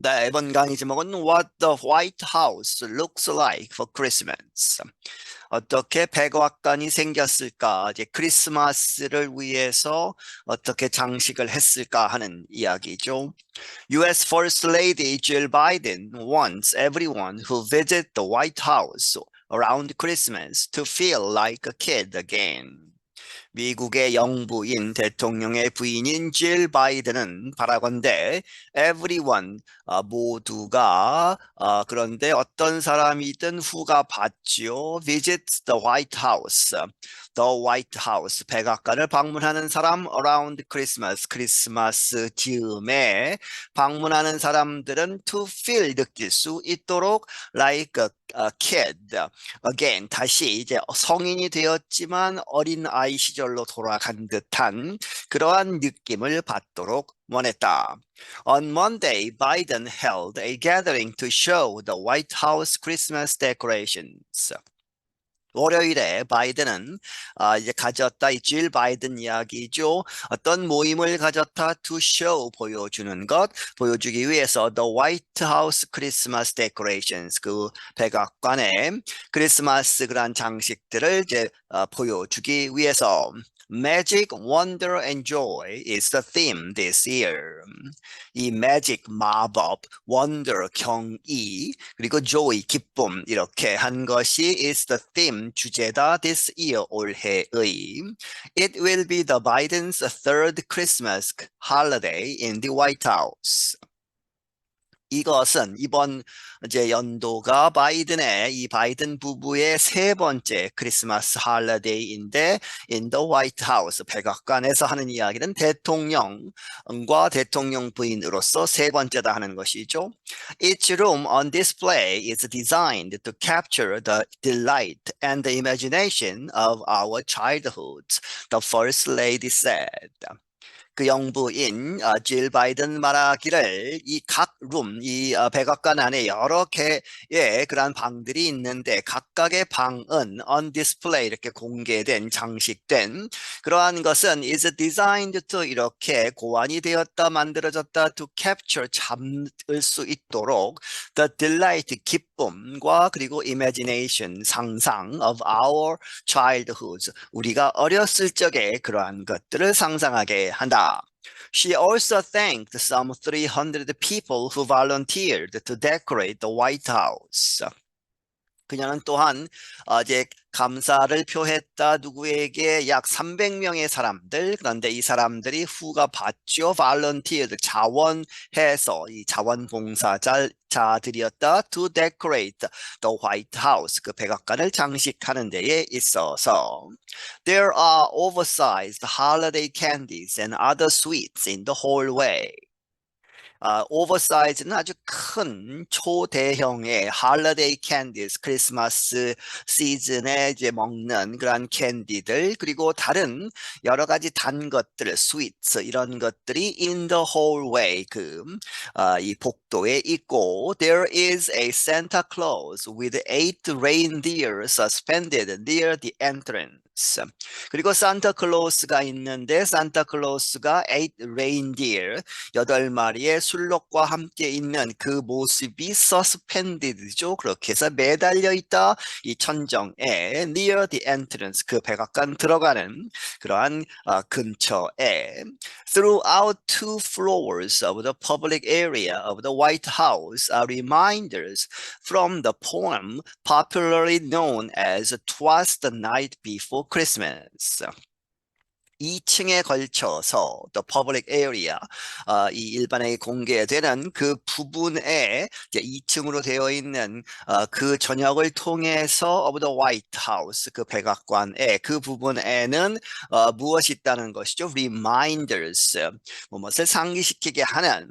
네, 이번 강의 제목은 What the White House Looks Like for Christmas. 어떻게 백악관이 생겼을까? 이제 크리스마스를 위해서 어떻게 장식을 했을까 하는 이야기죠. US First Lady Jill Biden wants everyone who visits the White House around Christmas to feel like a kid again. 미국의 영부인 대통령의 부인인 질 바이든은 바라건대 everyone 모두가 그런데 어떤 사람이든 후가 받지요. visits the White House. The White House 백악관을 방문하는 사람 around Christmas 크리스마스 즈음에 방문하는 사람들은 to feel 느낄 수 있도록 like a kid again 다시 이제 성인이 되었지만 어린 아이 시절로 돌아간 듯한 그러한 느낌을 받도록 원했다. On Monday, Biden held a gathering to show the White House Christmas decorations. 월요일에 바이든은 이제 가졌다 이 질 바이든 이야기죠. 어떤 모임을 가졌다 to show 보여주는 것 보여주기 위해서 the White House Christmas decorations 그 백악관의 크리스마스 그런 장식들을 이제 보여주기 위해서 Magic, Wonder, and Joy is the theme this year. 이 Magic, 마법, Wonder, 경이, 그리고 Joy, 기쁨 이렇게 한 것이 is the theme, 주제다 this year, 올해의. It will be the Biden's third Christmas holiday in the White House. 이것은 이번 이제 연도가 바이든의 이 바이든 부부의 세 번째 크리스마스 할리데이인데 in the White House 백악관에서 하는 이야기는 대통령과 대통령 부인으로서 세 번째다 하는 것이죠. Each room on display is designed to capture the delight and the imagination of our childhood, the First Lady said. 그 영부인 질 바이든 말하기를 이 각 룸, 이 백악관 안에 여러 개의 그러한 방들이 있는데 각각의 방은 on display 이렇게 공개된 장식된 그러한 것은 is designed to 이렇게 고안이 되었다 만들어졌다 to capture 잡을 수 있도록 the delight 기쁨과 그리고 imagination 상상 of our childhood 우리가 어렸을 적에 그러한 것들을 상상하게 한다. She also thanked some 300 people who volunteered to decorate the White House. 그녀는 또한 이제 감사를 표했다 누구에게 약 300명의 사람들 그런데 이 사람들이 후가 받죠 volunteered 자원해서 이 자원봉사자들이었다 to decorate the White House 그 백악관을 장식하는 데에 있어서 There are oversized holiday candies and other sweets in the hallway. 오버사이즈는 아주 큰 초대형의 holiday candies, 크리스마스 시즌에 이제 먹는 그런 캔디들, 그리고 다른 여러 가지 단 것들, sweets 이런 것들이 in the hallway 이 복도에 있고, there is a Santa Claus with 8 reindeer suspended near the entrance. 그리고 산타클로스가 있는데 산타클로스가 8 reindeer 8마리의 술록과 함께 있는 그 모습이 suspended죠. 그렇게 해서 매달려 있다. 이 천정에 near the entrance 그 백악관 들어가는 그러한 근처에 throughout 2 floors of the public area of the White House are reminders from the poem popularly known as "Twas the Night Before Christmas." 2층에 걸쳐서 the public area 이 일반에게 공개되는 그 부분에 이제 2층으로 되어 있는 그 전역을 통해서 of the White House 그 백악관의 그 부분에는 무엇이 있다는 것이죠? reminders 무엇을 상기시키게 하는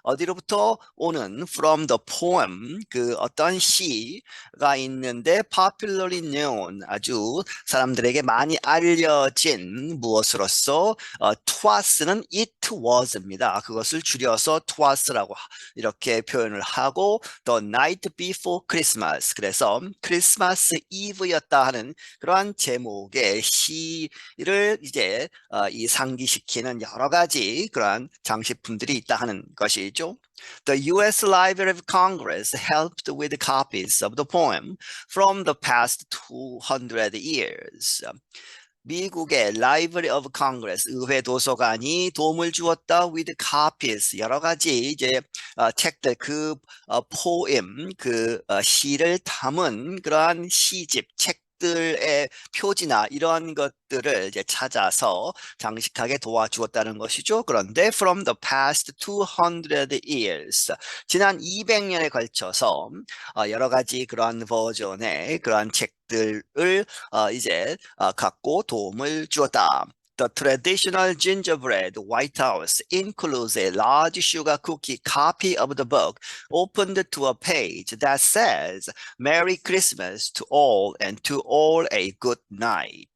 어디로부터 오는 from the poem 그 어떤 시가 있는데 popularly known 아주 사람들에게 많이 알려진 무엇 것으로서 twas는 it was입니다. 그것을 줄여서 twas라고 이렇게 표현을 하고 the night before Christmas 그래서 크리스마스 이브였다 하는 그러한 제목의 시를 이제 이 상기시키는 여러 가지 그러한 장식품들이 있다 하는 것이죠. The U.S. Library of Congress helped with copies of the poem from the past 200 years. 미국의 Library of Congress 의회 도서관이 도움을 주었다 with copies 여러 가지 이제 책들 그 poem 그 시를 담은 그러한 시집 책들의 표지나 이러한 것들을 이제 찾아서 장식하게 도와주었다는 것이죠. 그런데 from the past 200 years 지난 200년에 걸쳐서 여러 가지 그러한 버전의 그러한 책들을 이제 갖고 도움을 주었다. The traditional gingerbread White House includes a large sugar cookie copy of the book opened to a page that says Merry Christmas to all and to all a good night.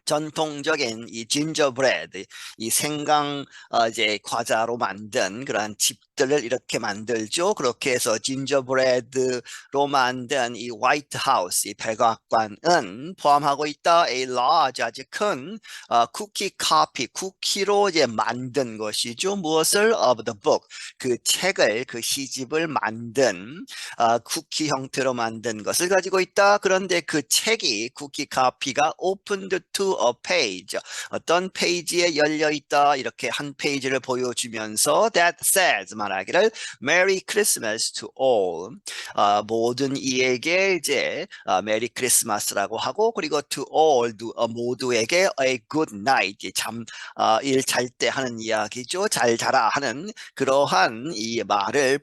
전통적인 이 진저브레드, 이 생강 이제 과자로 만든 그런 집들을 이렇게 만들죠. 그렇게 해서 진저브레드로 만든 이 화이트 하우스, 이 백악관은 포함하고 있다. A large 아주 큰 쿠키 카피, 쿠키로 이제 만든 것이죠. 무엇을 of the book, 그 책을 그 시집을 만든 쿠키 형태로 만든 것을 가지고 있다. 그런데 그 책이 쿠키 카피가 opened to a page 어떤 페이지에 열려 있다 이렇게 한 페이지를 보여주면서 that says 말하기를 Merry Christmas to all 모든 이에게 이제 메리 크리스마스라고 하고 그리고 to all 모두에게 a good night 일 잘 때 하는 이야기죠. 잘 자라 하는 그러한 이 말을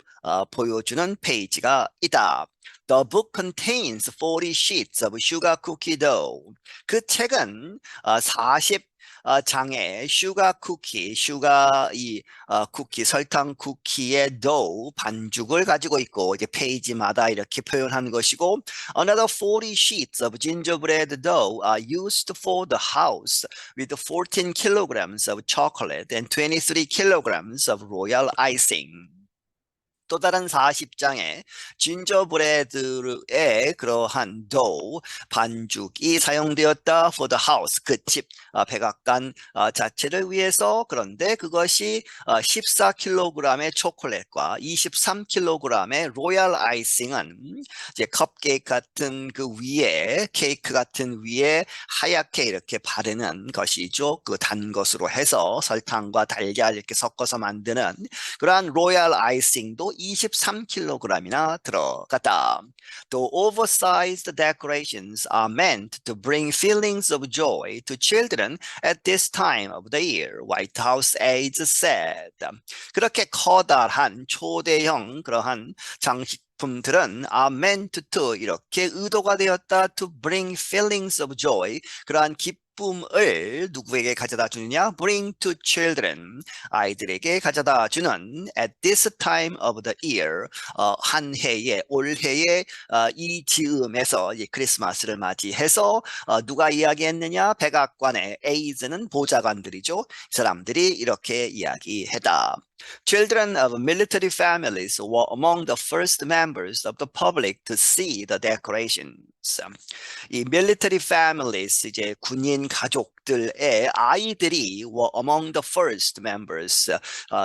보여주는 페이지가 있다. The book contains 40 sheets of sugar cookie dough. 그 책은 40장의 슈가 쿠키, 쿠키, 설탕 쿠키의 dough, 반죽을 가지고 있고, 이제 페이지마다 이렇게 표현한 것이고, another 40 sheets of gingerbread dough are used for the house with 14 kilograms of chocolate and 23 kilograms of royal icing. 또 다른 40장의 진저브레드의 그러한 도우 반죽이 사용되었다 for the house 그 집 백악관 자체를 위해서. 그런데 그것이 14kg의 초콜릿과 23kg의 로얄 아이싱은 이제 컵케이크 같은 그 위에 케이크 같은 위에 하얗게 이렇게 바르는 것이죠. 그 단 것으로 해서 설탕과 달걀 이렇게 섞어서 만드는 그러한 로얄 아이싱도 23kg이나 들어갔다. The oversized decorations are meant to bring feelings of joy to children at this time of the year, White House aides said. 그렇게 커다란 초대형 그러한 장식품들은 are meant to 이렇게 의도가 되었다 to bring feelings of joy 그러한 기쁨을 누구에게 가져다 주느냐? Bring to children 아이들에게 가져다 주는 at this time of the year 한 해에 올해의 이 즈음에서 이제 크리스마스를 맞이해서 누가 이야기했느냐? 백악관의 aide는 보좌관들이죠. 이 사람들이 이렇게 이야기했다. Children of military families were among the first members of the public to see the decorations. 이 military families 이제 군인 가족들의 아이들이 were among the first members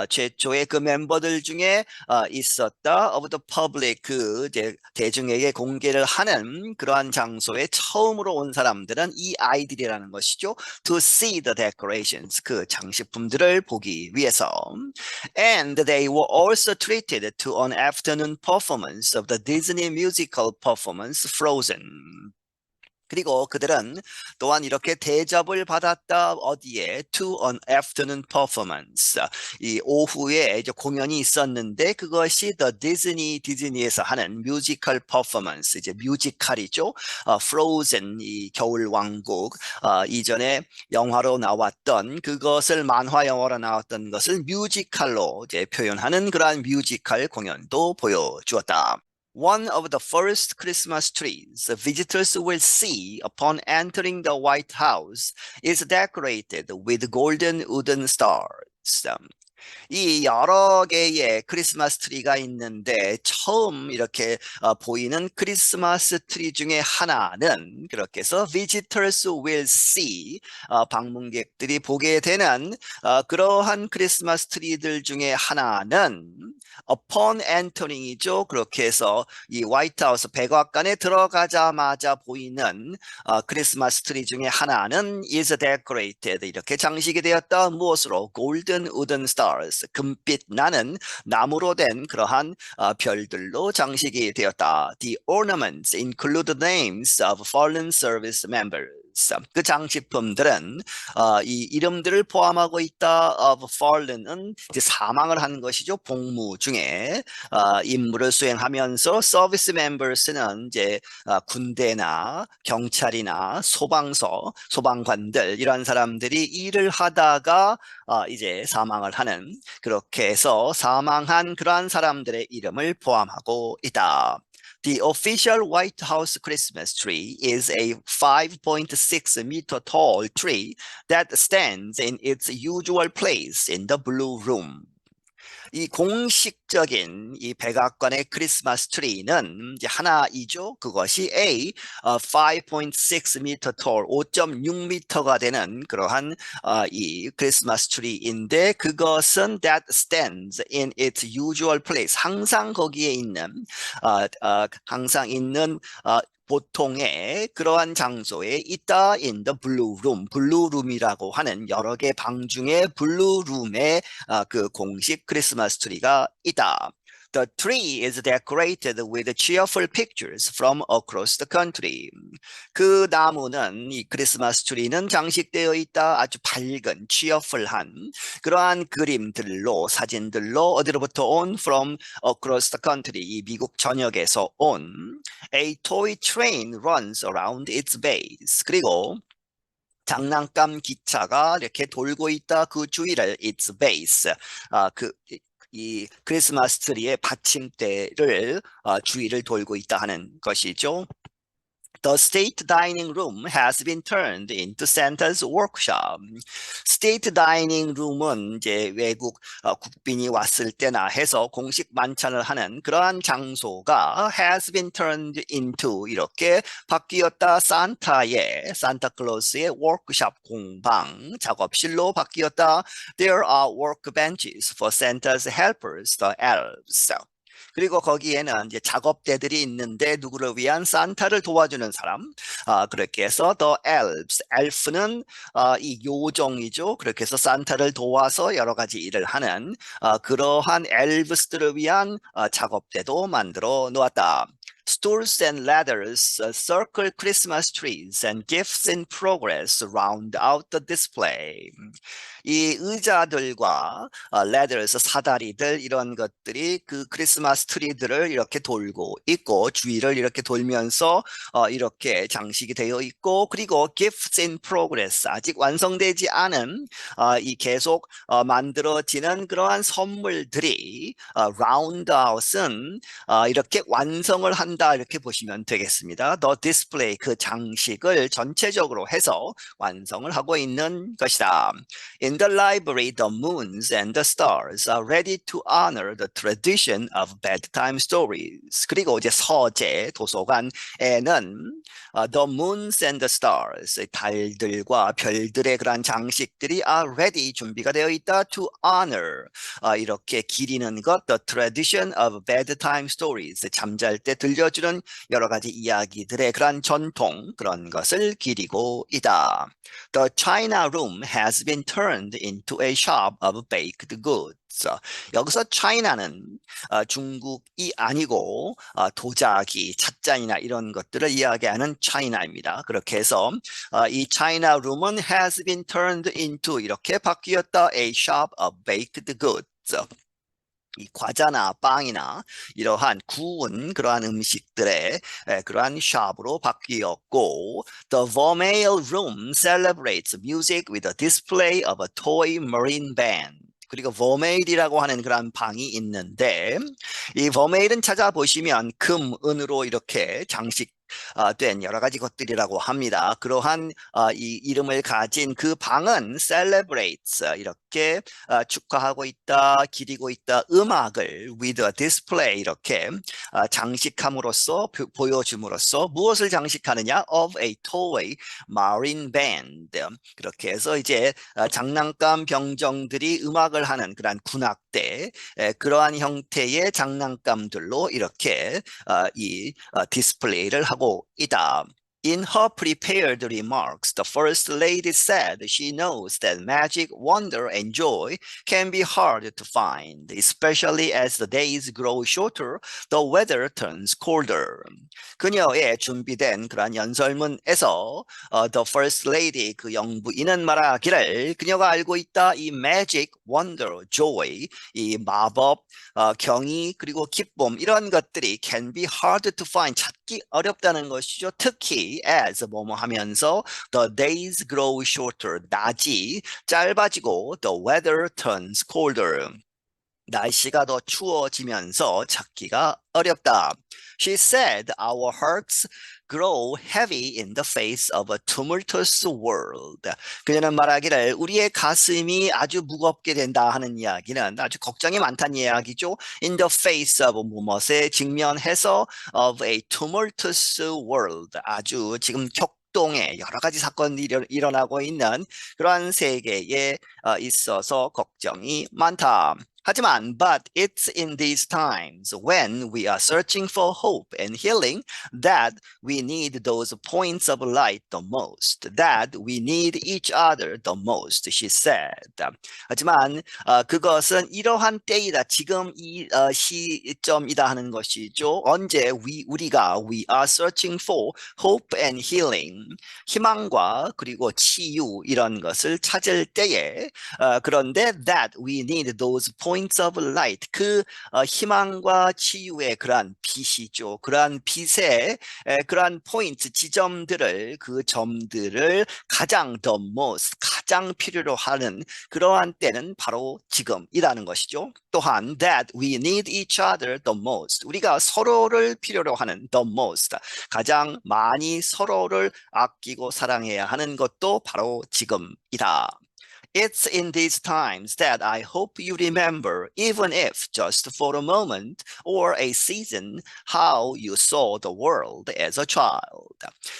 최초의 그 멤버들 중에 있었다 of the public 그 이제 대중에게 공개를 하는 그러한 장소에 처음으로 온 사람들은 이 아이들이라는 것이죠. To see the decorations 그 장식품들을 보기 위해서. And they were also treated to an afternoon performance of the Disney musical performance Frozen. 그리고 그들은 또한 이렇게 대접을 받았다. 어디에? To an afternoon performance. 이 오후에 이제 공연이 있었는데 그것이 the 디즈니에서 하는 뮤지컬 퍼포먼스. 이제 뮤지컬이죠. Frozen 이 겨울 왕국. 이전에 영화로 나왔던 그것을 만화 영화로 나왔던 것을 뮤지컬로 이제 표현하는 그러한 뮤지컬 공연도 보여주었다. One of the first Christmas trees visitors will see upon entering the White House is decorated with golden wooden stars. 이 여러 개의 크리스마스 트리가 있는데 처음 이렇게 보이는 크리스마스 트리 중에 하나는 그렇게 해서 visitors will see 방문객들이 보게 되는 그러한 크리스마스 트리들 중에 하나는 upon entering이죠. 그렇게 해서 이 화이트하우스 백악관에 들어가자마자 보이는 크리스마스 트리 중에 하나는 is decorated 이렇게 장식이 되었다. 무엇으로? golden wooden stars 금빛 나는 나무로 된 그러한 별들로 장식이 되었다. The ornaments include the names of fallen service members. 그 장식품들은 이 이름들을 포함하고 있다. of fallen은 이제 사망을 한 것이죠. 복무 중에 임무를 수행하면서 서비스 멤버스는 이제 군대나 경찰이나 소방서, 소방관들 이런 사람들이 일을 하다가 이제 사망을 하는 그렇게 해서 사망한 그러한 사람들의 이름을 포함하고 있다. The official White House Christmas tree is a 5.6 meter tall tree that stands in its usual place in the Blue Room. 이 공식적인 이 백악관의 크리스마스 트리는 이제 하나이죠. 그것이 A 5.6m tall, 5.6m가 되는 그러한 이 크리스마스 트리인데 그것은 that stands in its usual place. 항상 거기에 있는 항상 있는 보통의 그러한 장소에 있다 in the blue room, 블루룸이라고 하는 여러 개 방 중에 블루룸에 그 공식 크리스마스 트리가 있다. The tree is decorated with cheerful pictures from across the country. 그 나무는 이 크리스마스 트리는 장식되어 있다. 아주 밝은 cheerful한 그러한 그림들로 사진들로 어디로부터 온 from across the country 이 미국 전역에서 온 A toy train runs around its base. 그리고 장난감 기차가 이렇게 돌고 있다. 그 주위를 its base. 이 크리스마스 트리의 받침대를 주위를 돌고 있다 하는 것이죠. The state dining room has been turned into Santa's workshop. State dining room은 이제 외국 국빈이 왔을 때나 해서 공식 만찬을 하는 그러한 장소가 has been turned into 이렇게 바뀌었다. 산타의 산타클로스의 워크숍 공방 작업실로 바뀌었다. There are workbenches for Santa's helpers, the elves. 그리고 거기에는 이제 작업대들이 있는데 누구를 위한 산타를 도와주는 사람 그렇게 해서 the elves, elf는 이 요정이죠. 그렇게 해서 산타를 도와서 여러 가지 일을 하는 그러한 엘브스들을 위한 작업대도 만들어 놓았다. Stools and ladders circle Christmas trees and gifts in progress round out the display. 이 의자들과 ladders, 사다리들 이런 것들이 그 크리스마스 트리들을 이렇게 돌고 있고 주위를 이렇게 돌면서 이렇게 장식이 되어 있고 그리고 gifts in progress 아직 완성되지 않은 이 계속 만들어지는 그러한 선물들이 round out은 이렇게 완성을 한다 이렇게 보시면 되겠습니다. The display 그 장식을 전체적으로 해서 완성을 하고 있는 것이다. In the library, the moons and the stars are ready to honor the tradition of bedtime stories. 그리고 이제 서재 도서관에는 the moons and the stars 달들과 별들의 그런 장식들이 are ready 준비가 되어 있다 to honor 이렇게 기리는 것 the tradition of bedtime stories 잠잘 때 들려주는 여러 가지 이야기들의 그런 전통 그런 것을 기리고 있다. The China room has been turned into a shop of baked goods. 여기서 China는 중국이 아니고 도자기, 찻잔이나 이런 것들을 이야기하는 China입니다. 그렇게 해서 이 China room은 has been turned into 이렇게 바뀌었다. A shop of baked goods. 이 과자나 빵이나 이러한 구운 그러한 음식들의 그러한 샵으로 바뀌었고 The Vermeil Room celebrates music with a display of a toy marine band. 그리고 버메일이라고 하는 그런 방이 있는데 이 버메일은 찾아보시면 금, 은으로 이렇게 장식 된 여러 가지 것들이라고 합니다. 그러한 이 이름을 가진 그 방은 celebrates 이렇게 축하하고 있다, 기리고 있다, 음악을 with a display 이렇게 장식함으로써 보여줌으로써 무엇을 장식하느냐? of a toy marine band 그렇게 해서 이제 장난감 병정들이 음악을 하는 그러한 군악대 그러한 형태의 장난감들로 이렇게 이 디스플레이를 하고 있다. In her prepared remarks, the First Lady said she knows that magic, wonder, and joy can be hard to find, especially as the days grow shorter, the weather turns colder. 그녀의 준비된 그러한 연설문에서 The First Lady, 그 영부인은 말하기를 그녀가 알고 있다. 이 magic, wonder, joy, 이 마법, 경이 그리고 기쁨 이런 것들이 can be hard to find 찾기 어렵다는 것이죠. 특히 as 뭐뭐 하면서 the days grow shorter 낮이 짧아지고 the weather turns colder 날씨가 더 추워지면서 찾기가 어렵다. She said our hearts grow heavy in the face of a tumultuous world. 그녀는 말하기를 우리의 가슴이 아주 무겁게 된다 하는 이야기는 아주 걱정이 많다는 이야기죠. In the face of 무엇에 직면해서 of a tumultuous world. 아주 지금 동에 여러 가지 사건이 일어나고 있는 그러한 세계에 있어서 걱정이 많다. 하지만, but it's in these times when we are searching for hope and healing that we need those points of light the most, that we need each other the most, she said. 하지만 그것은 이러한 때이다. 지금 이 시점이다 하는 것이죠. 언제 우리가 we are searching for hope and healing, 희망과 그리고 치유 이런 것을 찾을 때에 그런데 that we need those points of light 그 희망과 치유의 그러한 빛이죠. 그러한 빛의 그러한 포인트 지점들을 그 점들을 가장 the most 가장 필요로 하는 그러한 때는 바로 지금이라는 것이죠. 또한 that we need each other the most 우리가 서로를 필요로 하는 the most 가장 많이 서로를 아끼고 사랑해야 하는 것도 바로 지금이다. It's in these times that I hope you remember, even if just for a moment or a season, how you saw the world as a child.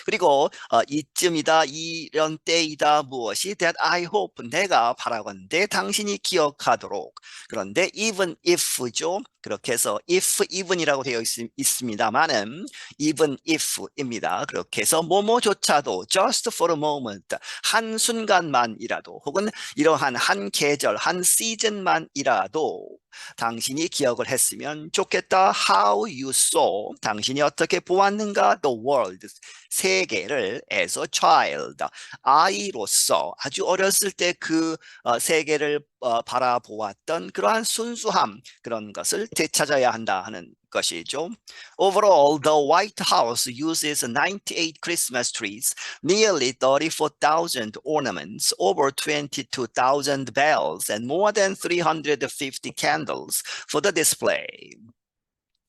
그리고 이쯤이다, 이런 때이다, 무엇이 that I hope, 내가 바라건대 당신이 기억하도록. 그런데 even if죠. 그렇게 해서 if, even이라고 되어 있습니다만은 even if입니다. 그렇게 해서 뭐뭐조차도 just for a moment, 한순간만이라도 혹은 이러한 한 계절, 한 시즌만이라도 당신이 기억을 했으면 좋겠다. How you saw, 당신이 어떻게 보았는가? The world, 세계를 as a child, 아이로서 아주 어렸을 때 그 세계를 바라보았던 그러한 순수함, 그런 것을 되찾아야 한다 하는 것이죠. Overall, the White House uses 98 Christmas trees, nearly 34,000 ornaments, over 22,000 bells, and more than 350 candles for the display.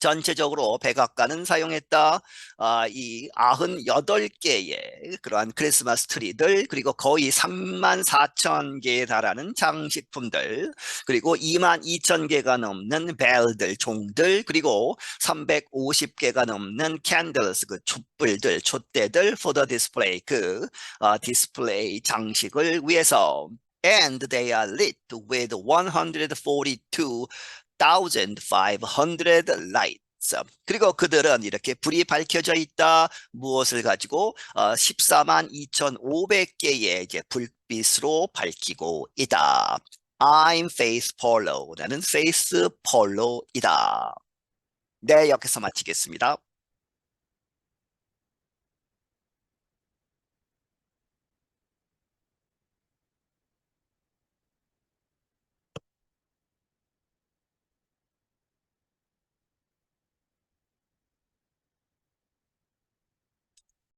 전체적으로 백악관은 사용했다. 이 98개의 그러한 크리스마스 트리들 그리고 거의 34,000개에 달하는 장식품들 그리고 22,000개가 넘는 벨들, 종들 그리고 350개가 넘는 캔들스, 그 촛불들, 촛대들 for the display, 그 디스플레이 장식을 위해서 and they are lit with 142,500 lights. 그리고 그들은 이렇게 불이 밝혀져 있다. 무엇을 가지고 142,500개의 이제 불빛으로 밝히고 있다. I'm Faith Polo. 나는 Faith Polo이다. 네, 여기서 마치겠습니다.